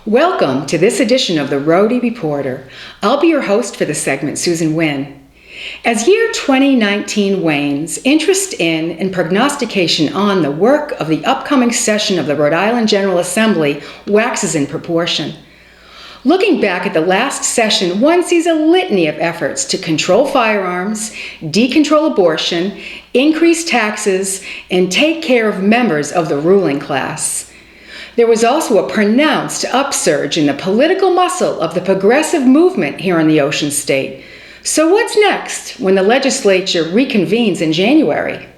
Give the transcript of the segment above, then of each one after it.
Welcome to this edition of the Rhody Reporter. I'll be your host for the segment, Susan Wynn. As year 2019 wanes, interest in and prognostication on the work of the upcoming session of the Rhode Island General Assembly waxes in proportion. Looking back at the last session, one sees a litany of efforts to control firearms, decontrol abortion, increase taxes, and take care of members of the ruling class. There was also a pronounced upsurge in the political muscle of the progressive movement here in the Ocean State. So what's next when the legislature reconvenes in January?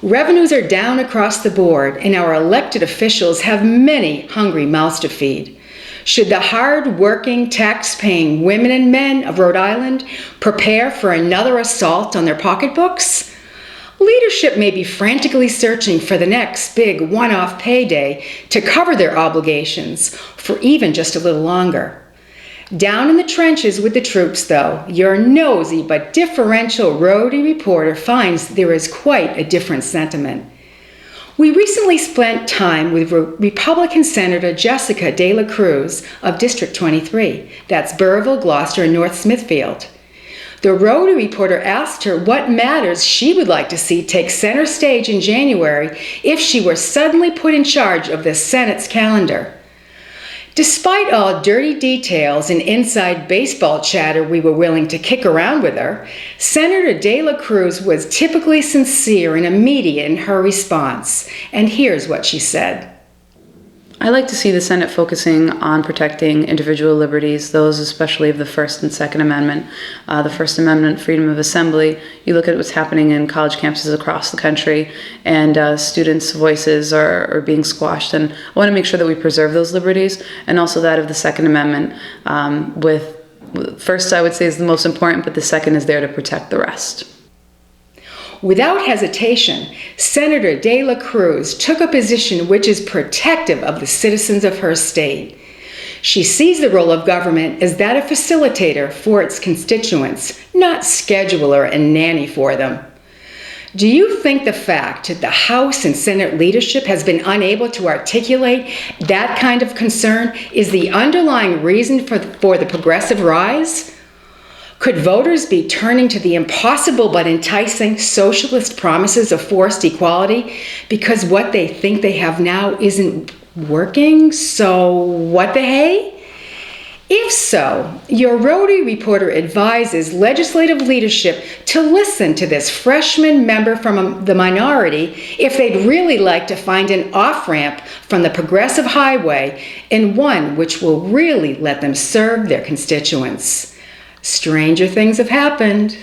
Revenues are down across the board, and our elected officials have many hungry mouths to feed. Should the hard-working, tax-paying women and men of Rhode Island prepare for another assault on their pocketbooks? Leadership may be frantically searching for the next big one-off payday to cover their obligations for even just a little longer. Down in the trenches with the troops, though, your nosy but differential Rhody Reporter finds there is quite a different sentiment. We recently spent time with Republican Senator Jessica De La Cruz of District 23. That's Burrillville, Gloucester, and North Smithfield. The Rhody Reporter asked her what matters she would like to see take center stage in January if she were suddenly put in charge of the Senate's calendar. Despite all dirty details and inside baseball chatter we were willing to kick around with her, Senator De La Cruz was typically sincere and immediate in her response. And here's what she said. I like to see the Senate focusing on protecting individual liberties, those especially of the First and Second Amendment. The First Amendment, freedom of assembly. You look at what's happening in college campuses across the country, and students' voices are being squashed. And I want to make sure that we preserve those liberties, and also that of the Second Amendment. First, I would say, is the most important, but the second is there to protect the rest. Without hesitation, Senator De La Cruz took a position which is protective of the citizens of her state. She sees the role of government as that of facilitator for its constituents, not scheduler and nanny for them. Do you think the fact that the House and Senate leadership has been unable to articulate that kind of concern is the underlying reason for the progressive rise? Could voters be turning to the impossible but enticing socialist promises of forced equality because what they think they have now isn't working? So what the hey? If so, your Rhody Reporter advises legislative leadership to listen to this freshman member from the minority if they'd really like to find an off-ramp from the progressive highway, and one which will really let them serve their constituents. Stranger things have happened.